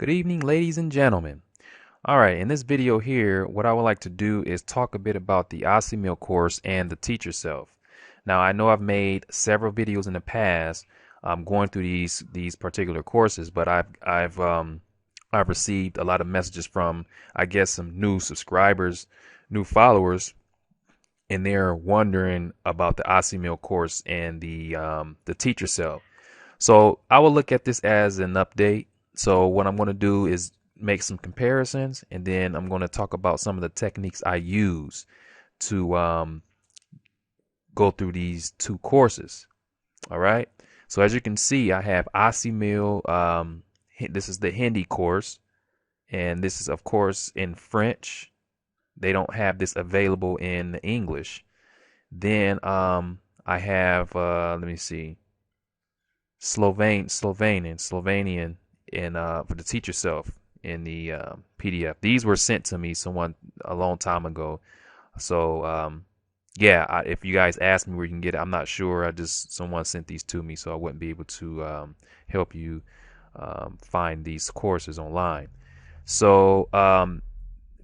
Good evening, ladies and gentlemen. All right, in this video here, what I would like to do is talk a bit about the Assimil course and the Teach Yourself. Now, I know I've made several videos in the past going through these particular courses, but I've received a lot of messages from, I guess, some new subscribers, new followers, and they're wondering about the Assimil course and the Teach Yourself. So I will look at this as an update. So what I'm going to do is make some comparisons, and then I'm going to talk about some of the techniques I use to go through these two courses. All right. So as you can see, I have Assimil. This is the Hindi course, and this is, of course, in French. They don't have this available in English. Then I have, let me see, Slovenian, and for the Teach Yourself in the PDF. These were sent to me someone a long time ago. So yeah, if you guys ask me where you can get it, I'm not sure. Someone sent these to me, so I wouldn't be able to help you find these courses online. So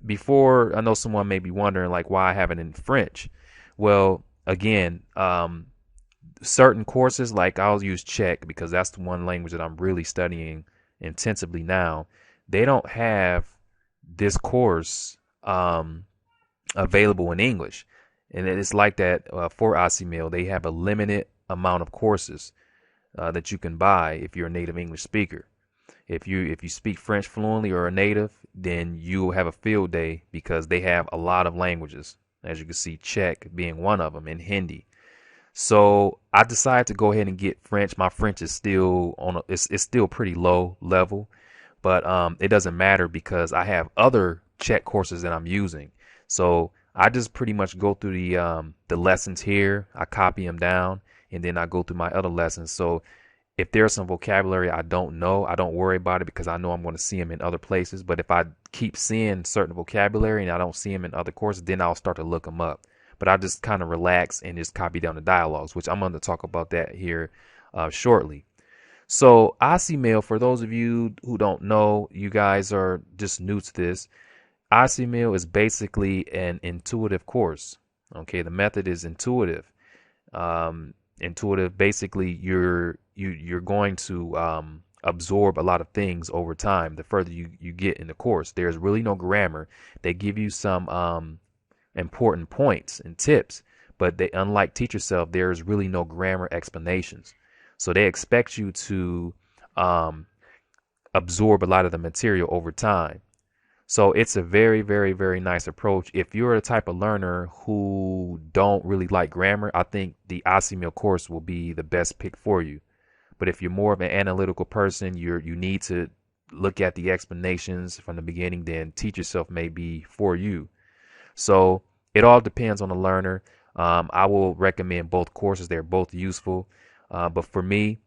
before, I know someone may be wondering like why I have it in French. Well, again, certain courses, like I'll use Czech because that's the one language that I'm really studying intensively now. They don't have this course available in English, and it's like that for Assimil. They have a limited amount of courses that you can buy if you're a native English speaker. If you speak French fluently or a native, then you'll have a field day because they have a lot of languages. As you can see, Czech being one of them, and Hindi. So I decided to go ahead and get French. My French is still it's still pretty low level, but it doesn't matter because I have other Czech courses that I'm using. So I just pretty much go through the lessons here. I copy them down, and then I go through my other lessons. So if there's some vocabulary I don't know, I don't worry about it because I know I'm going to see them in other places. But if I keep seeing certain vocabulary and I don't see them in other courses, then I'll start to look them up. But I just kind of relax and just copy down the dialogues, which I'm going to talk about that here shortly. So Assimil, for those of you who don't know, you guys are just new to this. Assimil is basically an intuitive course. Okay, the method is intuitive. Intuitive, basically, you're going to absorb a lot of things over time. The further you get in the course, there's really no grammar. They give you some important points and tips, but unlike Teach Yourself, there's really no grammar explanations. So they expect you to absorb a lot of the material over time. So it's a very, very, very nice approach. If you're the type of learner who don't really like grammar, I think the Assimil course will be the best pick for you. But if you're more of an analytical person, you need to look at the explanations from the beginning, then Teach Yourself may be for you. So it all depends on the learner. I will recommend both courses. They're both useful. But for me,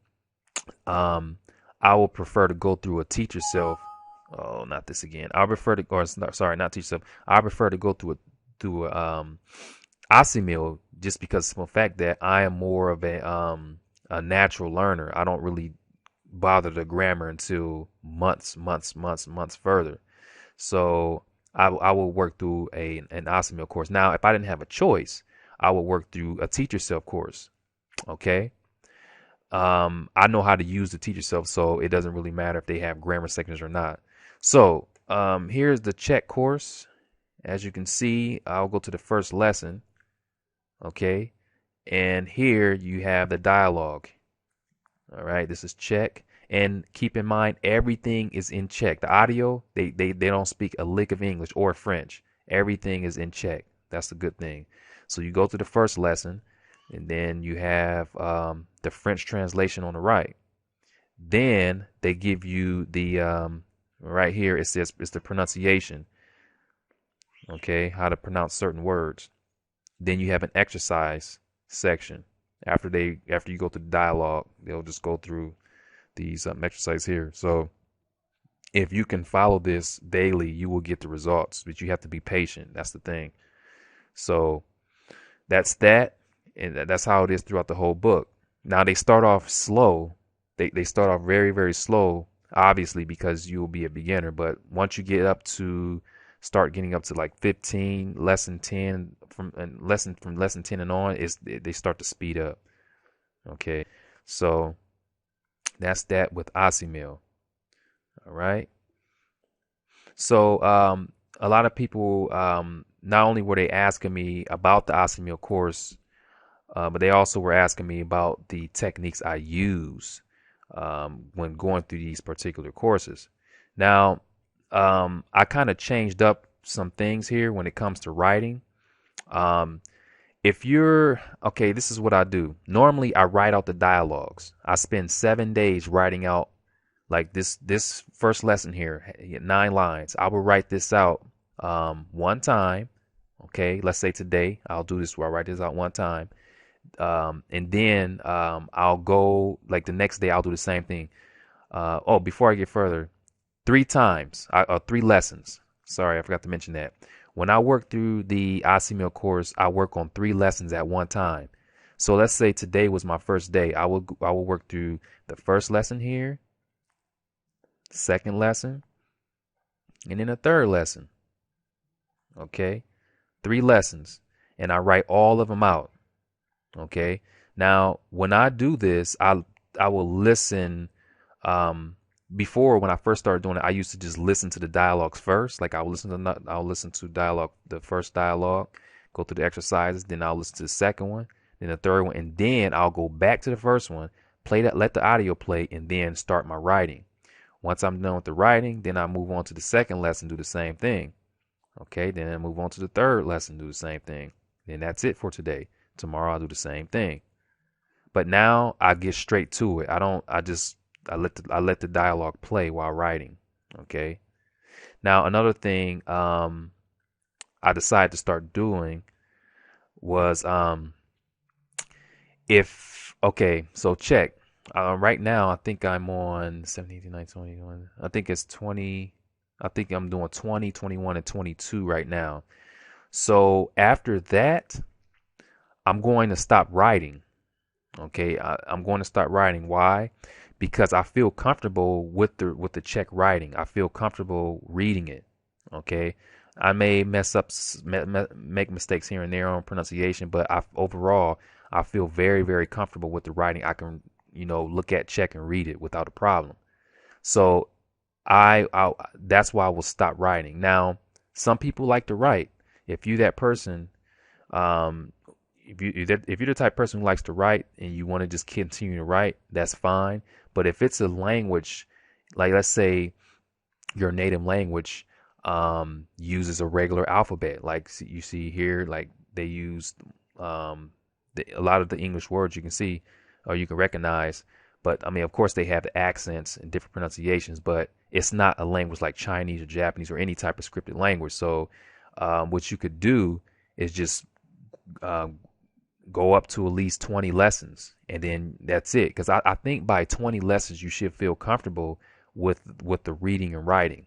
I will prefer to go through a Teach Yourself. Oh, not this again. I prefer to, or sorry, not Teach Yourself. I prefer to go through a Assimil just because of the fact that I am more of a natural learner. I don't really bother the grammar until months further. So I will work through an Assimil course. Now, if I didn't have a choice, I would work through a Teach Yourself course. Okay. I know how to use the Teach Yourself, so it doesn't really matter if they have grammar sections or not. So here's the Czech course. As you can see, I'll go to the first lesson. Okay. And here you have the dialogue. All right. This is Czech. And keep in mind, everything is in Czech. The audio, they don't speak a lick of English or French. Everything is in Czech. That's the good thing. So you go to the first lesson, and then you have the French translation on the right. Then they give you the right here. It says it's the pronunciation. Okay, how to pronounce certain words. Then you have an exercise section. After you go through the dialogue, they'll just go through these exercises here. So if you can follow this daily, you will get the results, but you have to be patient. That's the thing. So that's that. And that's how it is throughout the whole book. Now they start off slow. They start off very, very slow obviously, because you'll be a beginner. But once you get up to start getting up to like 15, lesson 10 from lesson 10 and on, they start to speed up. Okay, so that's that with Assimil. All right. So a lot of people, not only were they asking me about the Assimil course, but they also were asking me about the techniques I use when going through these particular courses. Now, I kind of changed up some things here when it comes to writing. Um, if you're okay, this is what I do. Normally, I write out the dialogues. I spend 7 days writing out like this first lesson here, 9 lines. I will write this out one time. Okay, let's say today I'll do this where I write this out one time. And then I'll go like the next day I'll do the same thing. Before I get further, 3 times, 3 lessons. Sorry, I forgot to mention that. When I work through the Assimil course, I work on 3 lessons at one time. So let's say today was my first day. I will work through the first lesson here, second lesson, and then a third lesson. Okay, 3 lessons, and I write all of them out. Okay. Now, when I do this, I will listen. Before, when I first started doing it, I used to just listen to the dialogues first. Like I'll listen to dialogue, the first dialogue, go through the exercises, then I'll listen to the second one, then the third one, and then I'll go back to the first one, play that, let the audio play, and then start my writing. Once I'm done with the writing, then I move on to the second lesson, do the same thing. Okay, then I move on to the third lesson, do the same thing. Then that's it for today. Tomorrow I'll do the same thing. But now I get straight to it. I let the dialogue play while writing. Okay. Now another thing I decided to start doing was if okay, so check. Right now I think I'm on 17, 19, 21. I think it's 20. I think I'm doing 20, 21, and 22 right now. So after that, I'm going to stop writing. Okay, I'm going to start writing. Why? Because I feel comfortable with the check writing. I feel comfortable reading it. Okay, I may mess up, make mistakes here and there on pronunciation, but overall I feel very, very comfortable with the writing. I can, look at, check, and read it without a problem. So I that's why I will stop writing. Now, some people like to write. If you that person, um, if you're the type of person who likes to write and you want to just continue to write, that's fine. But if it's a language, like let's say your native language uses a regular alphabet, like you see here, like they use a lot of the English words you can see or you can recognize. But I mean, of course, they have the accents and different pronunciations, but it's not a language like Chinese or Japanese or any type of scripted language. So what you could do is just uh, go up to at least 20 lessons, and then that's it. Because I think by 20 lessons, you should feel comfortable with the reading and writing.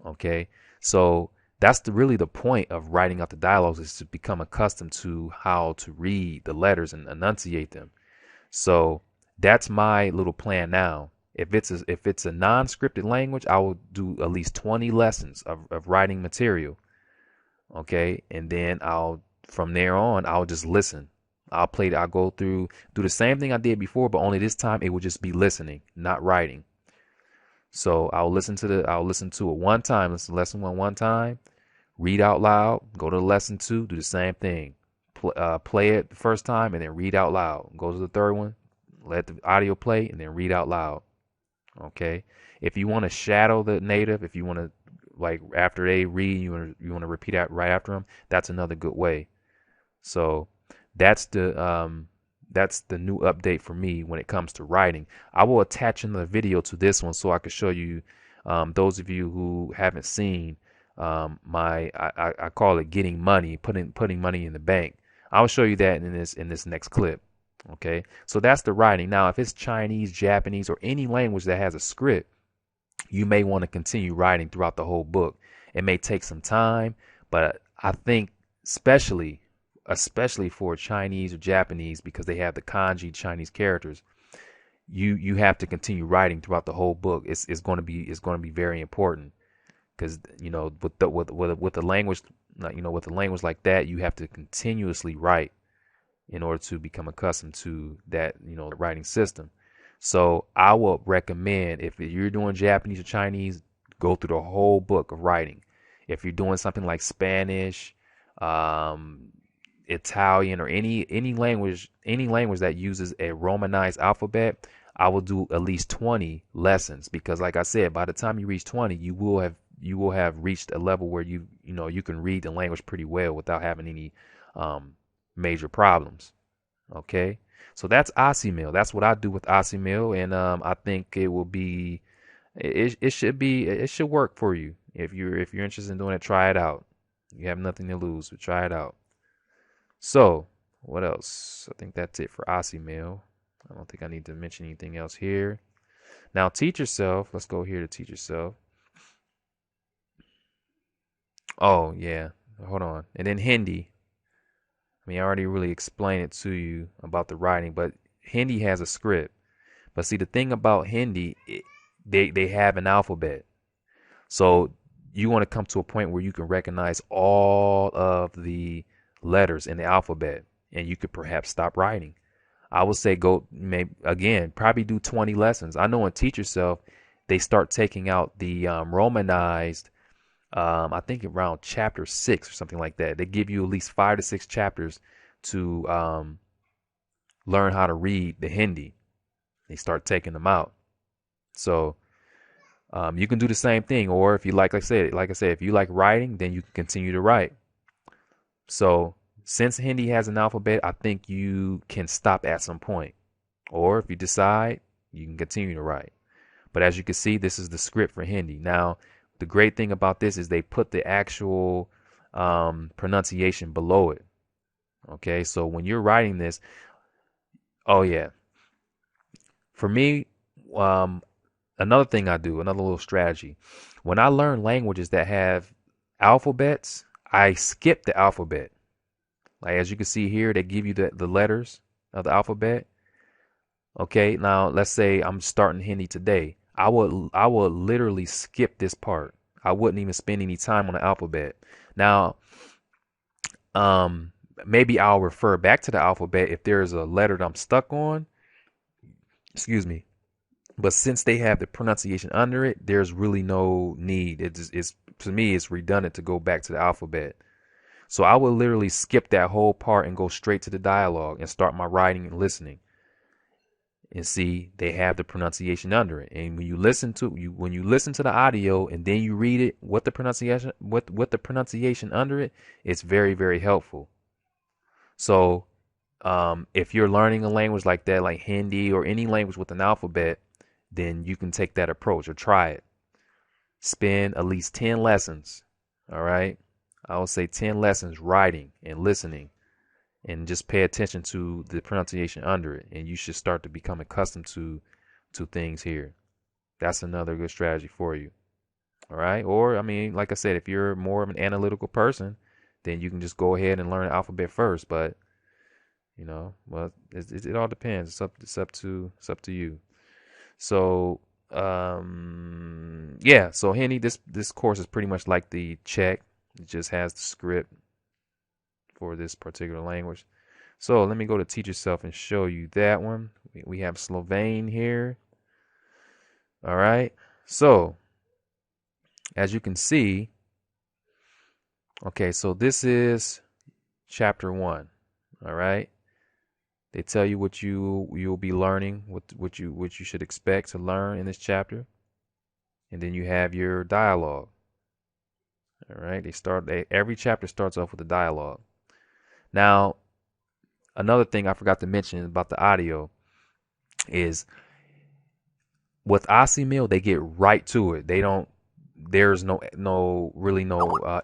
Okay, so that's really the point of writing out the dialogues, is to become accustomed to how to read the letters and enunciate them. So that's my little plan now. If it's a non-scripted language, I will do at least 20 lessons of writing material. Okay, and then from there on, I'll just listen. I'll go through, do the same thing I did before, but only this time it will just be listening, not writing. So I'll listen to it one time, listen to lesson one time, read out loud, go to lesson 2, do the same thing. Play it the first time and then read out loud. Go to the third one, let the audio play, and then read out loud. Okay. If you want to shadow the native, if you want to, like, after they read, you want to repeat that right after them, that's another good way. So that's the new update for me when it comes to writing. I will attach another video to this one so I can show you, those of you who haven't seen I call it getting money, putting money in the bank. I'll show you that in this next clip. Okay, so that's the writing. Now, if it's Chinese, Japanese, or any language that has a script, you may want to continue writing throughout the whole book. It may take some time, but I think especially for Chinese or Japanese, because they have the kanji Chinese characters, you have to continue writing throughout the whole book. It's going to be very important because with the language, with a language like that, you have to continuously write in order to become accustomed to that, writing system. So I would recommend, if you're doing Japanese or Chinese, go through the whole book of writing. If you're doing something like Spanish, um, Italian, or any language that uses a Romanized alphabet, I will do at least 20 lessons, because like I said, by the time you reach 20, you will have reached a level where you can read the language pretty well without having any major problems. Okay. So that's Assimil. That's what I do with Assimil, and I think it should work for you. If you're interested in doing it, try it out. You have nothing to lose, but try it out. So, what else? I think that's it for Assimil. I don't think I need to mention anything else here. Now, teach yourself. Let's go here to teach yourself. Oh, yeah. Hold on. And then Hindi. I mean, I already really explained it to you about the writing, but Hindi has a script. But see, the thing about Hindi, they have an alphabet. So you want to come to a point where you can recognize all of the letters in the alphabet, and you could perhaps stop writing. I would say go, maybe again, probably do 20 lessons. I know in Teach Yourself, they start taking out the Romanized, I think around chapter 6 or something like that. They give you at least 5 to 6 chapters to learn how to read the Hindi. They start taking them out. So you can do the same thing, or if you like I said, if you like writing, then you can continue to write. So since Hindi has an alphabet, I think you can stop at some point, or if you decide, you can continue to write. But as you can see, this is the script for Hindi. Now, the great thing about this is they put the actual pronunciation below it. Okay, so when you're writing this, oh yeah, for me, another thing I do, another little strategy, when I learn languages that have alphabets, I skip the alphabet. Like as you can see here, they give you the letters of the alphabet. Okay, now let's say I'm starting Hindi today. I would literally skip this part. I wouldn't even spend any time on the alphabet. Now, maybe I'll refer back to the alphabet if there's a letter that I'm stuck on. Excuse me. But since they have the pronunciation under it, there's really no need. It's to me, it's redundant to go back to the alphabet. So I would literally skip that whole part and go straight to the dialogue and start my writing and listening. And see, they have the pronunciation under it. And when you listen to the audio and then you read it with the pronunciation under it, it's very, very helpful. So if you're learning a language like that, like Hindi or any language with an alphabet, then you can take that approach or try it. Spend at least 10 lessons. All right. I would say 10 lessons writing and listening, and just pay attention to the pronunciation under it. And you should start to become accustomed to things here. That's another good strategy for you. All right. Or, I mean, like I said, if you're more of an analytical person, then you can just go ahead and learn the alphabet first. But, well, it all depends. It's up to you. So, yeah. So Henny, this course is pretty much like the Czech. It just has the script for this particular language. So let me go to Teach Yourself and show you that one. We have Slovene here. All right. So as you can see, okay, so this is chapter 1. All right. They tell you what you'll be learning, what you should expect to learn in this chapter. And then you have your dialogue. All right. Every chapter starts off with a dialogue. Now, another thing I forgot to mention about the audio is with Assimil, they get right to it. There's no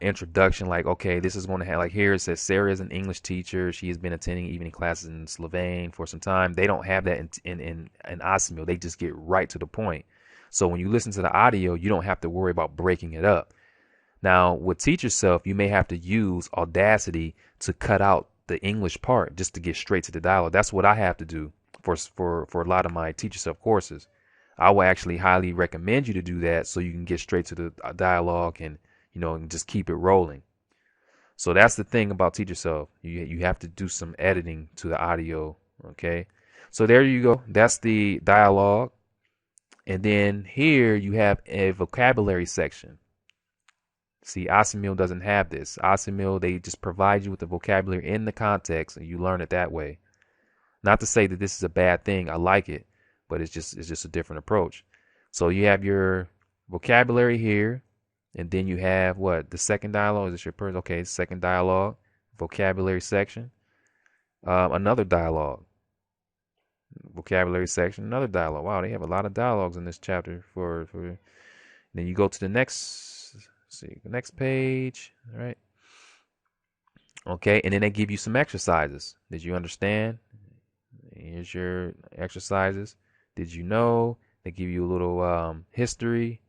introduction like, okay, this is going to have, like here it says Sarah is an English teacher. She has been attending evening classes in Slovene for some time. They don't have that in Assimil. They just get right to the point. So when you listen to the audio, you don't have to worry about breaking it up. Now, with Teach Yourself, you may have to use Audacity to cut out the English part just to get straight to the dialogue. That's what I have to do for a lot of my teach yourself courses. I will actually highly recommend you to do that so you can get straight to the dialogue and and just keep it rolling. So that's the thing about teach yourself. You have to do some editing to the audio. Okay. So there you go. That's the dialogue. And then here you have a vocabulary section. See, Assimil doesn't have this. Assimil, they just provide you with the vocabulary in the context and you learn it that way. Not to say that this is a bad thing. I like it, but it's just a different approach. So you have your vocabulary here, and then you have what? The second dialogue. Is this your person? Okay, second dialogue, vocabulary section. Another dialogue. Vocabulary section, another dialogue. Wow, they have a lot of dialogues in this chapter. Then you go to the next, see, the next page. All right. Okay, and then they give you some exercises. Did you understand? Here's your exercises. Did you know? They give you a little history,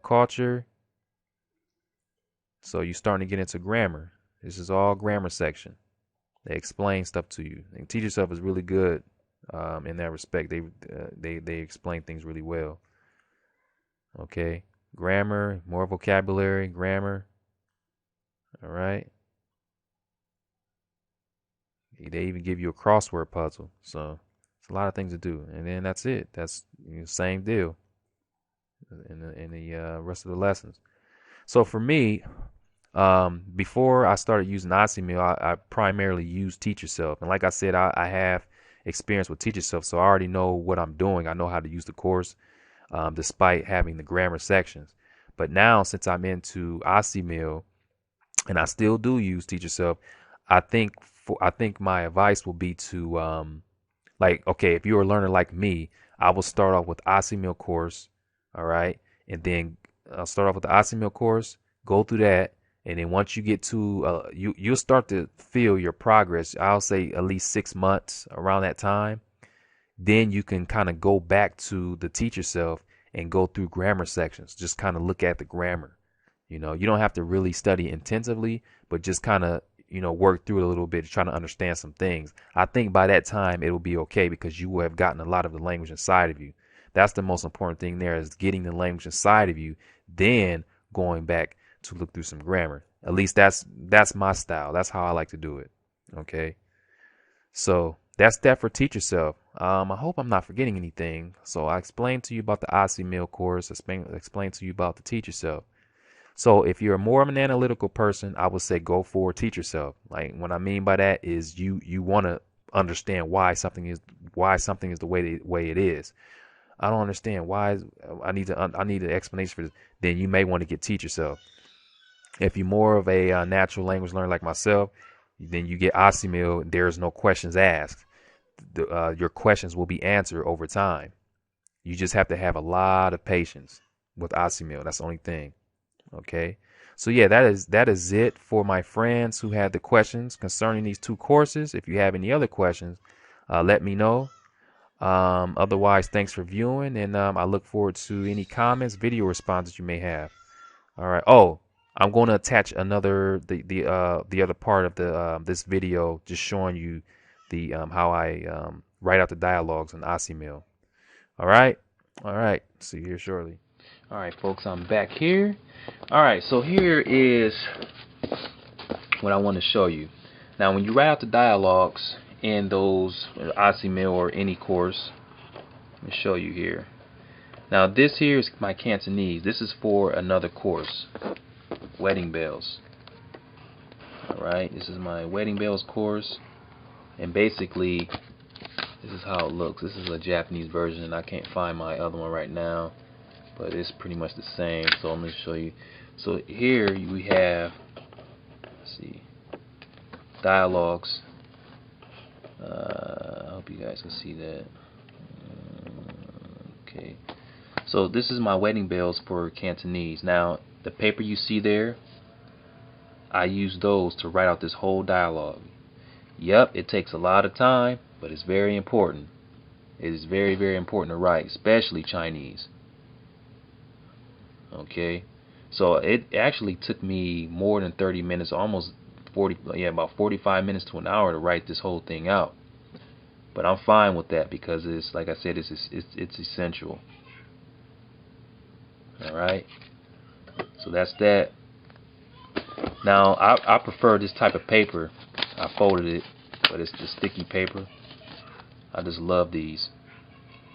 culture. So you're starting to get into grammar. This is all grammar section. They explain stuff to you. And teach yourself is really good. In that respect, they explain things really well. Okay, grammar, more vocabulary, grammar. All right. They even give you a crossword puzzle, so it's a lot of things to do. And then that's it. That's same deal in the rest of the lessons. So for me, before I started using Assimil, I primarily used Teach Yourself, and like I said, I have experience with Teach Yourself, so I already know what I'm doing. I know how to use the course, despite having the grammar sections. But now, since I'm into Assimil, and I still do use Teach Yourself, I think my advice will be to okay, if you're a learner like me, I will start off with Assimil course, all right, and then I'll start off with the Assimil course, go through that, and then once you get to you'll start to feel your progress. I'll say at least 6 months around that time. Then you can kind of go back to the Teach Yourself and go through grammar sections. Just kind of look at the grammar. You don't have to really study intensively, but just kind of work through it a little bit, trying to understand some things. I think by that time it'll be okay because you will have gotten a lot of the language inside of you. That's the most important thing there, is getting the language inside of you, then going back to look through some grammar. At least that's my style. That's how I like to do it. Okay. So that's that for Teach Yourself. I hope I'm not forgetting anything. So I explained to you about the Assimil course. Explained to you about the Teach Yourself. So if you're more of an analytical person, I would say go for Teach Yourself. Like, what I mean by that is you want to understand why something is the way it is. I don't understand why. I need an explanation for this. Then you may want to get Teach Yourself. If you're more of a natural language learner like myself, then you get Assimil. There's no questions asked. Your questions will be answered over time. You just have to have a lot of patience with Assimil. That's the only thing. Okay. So yeah, that is it for my friends who had the questions concerning these two courses. If you have any other questions, let me know. Otherwise, thanks for viewing, and I look forward to any comments, video responses you may have. All right. Oh, I'm going to attach the other part of the this video, just showing you the how I write out the dialogues in Assimil. All right. See you here shortly. All right, folks, I'm back here. All right, so here is what I want to show you. Now, when you write out the dialogues in those Assimil or any course, let me show you here. Now, this here is my Cantonese. This is for another course, Wedding Bells. All right, this is my Wedding Bells course, and basically, this is how it looks. This is a Japanese version, and I can't find my other one right now, but it's pretty much the same. So I'm going to show you. So here we have, let's see, dialogues. I hope you guys can see that. Okay. So this is my Wedding Bells for Cantonese. Now, the paper you see there, I use those to write out this whole dialogue. Yep, it takes a lot of time, but it's very important. It is very, very important to write, especially Chinese. Okay, so it actually took me more than 30 minutes, almost 40, about 45 minutes to an hour to write this whole thing out. But I'm fine with that because it's, like I said, it's essential. Alright, so that's that. Now I prefer this type of paper. I folded it, but it's the sticky paper. I just love these.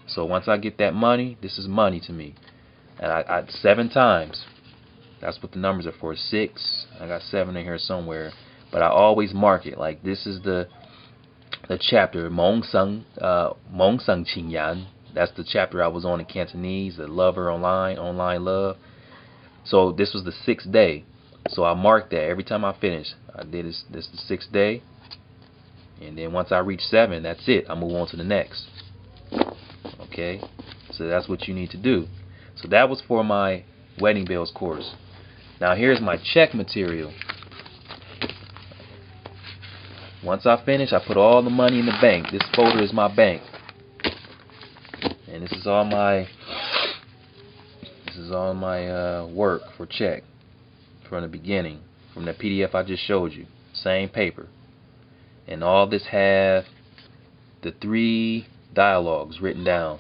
So once I get that money, this is money to me. And I 7 times. That's what the numbers are for. 6. I got 7 in here somewhere. But I always mark it. Like this is the chapter Mong Sung Qing Yan. That's the chapter I was on in Cantonese, the lover online love. So this was the 6th day. So I marked that every time I finish. I did this the 6th day. And then once I reach 7, that's it. I move on to the next. Okay? So that's what you need to do. So that was for my wedding bells course. Now here's my check material. Once I finish, I put all the money in the bank. This folder is my bank. And this is all my work for check from the beginning, from the PDF I just showed you. Same paper. And all this have the 3 dialogues written down.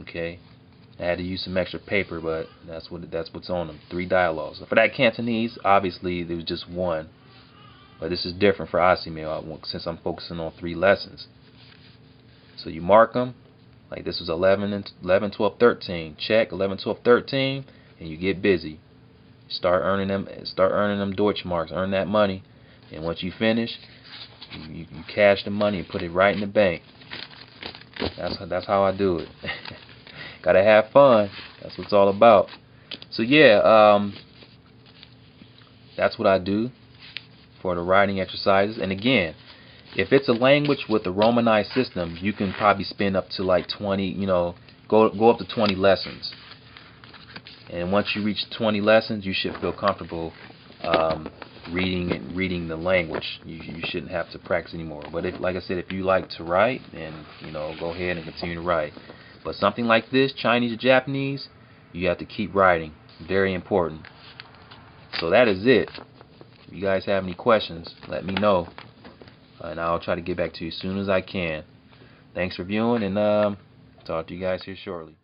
Okay, I had to use some extra paper, but that's what's on them. 3 dialogues. For that Cantonese, obviously there was just 1, but this is different for Assimil since I'm focusing on 3 lessons. So you mark them. Like this was 11, 12, 13. Check 11, 12, 13, and you get busy. Start earning them Deutschmarks. Earn that money, and once you finish, you cash the money and put it right in the bank. That's how I do it. Gotta have fun. That's what it's all about. So yeah, that's what I do for the writing exercises. And again, if it's a language with a Romanized system, you can probably spend up to like 20. Go up to 20 lessons. And once you reach 20 lessons, you should feel comfortable reading the language. You shouldn't have to practice anymore. But like I said, if you like to write, then go ahead and continue to write. But something like this, Chinese or Japanese, you have to keep writing. Very important. So that is it. If you guys have any questions, let me know, and I'll try to get back to you as soon as I can. Thanks for viewing, and talk to you guys here shortly.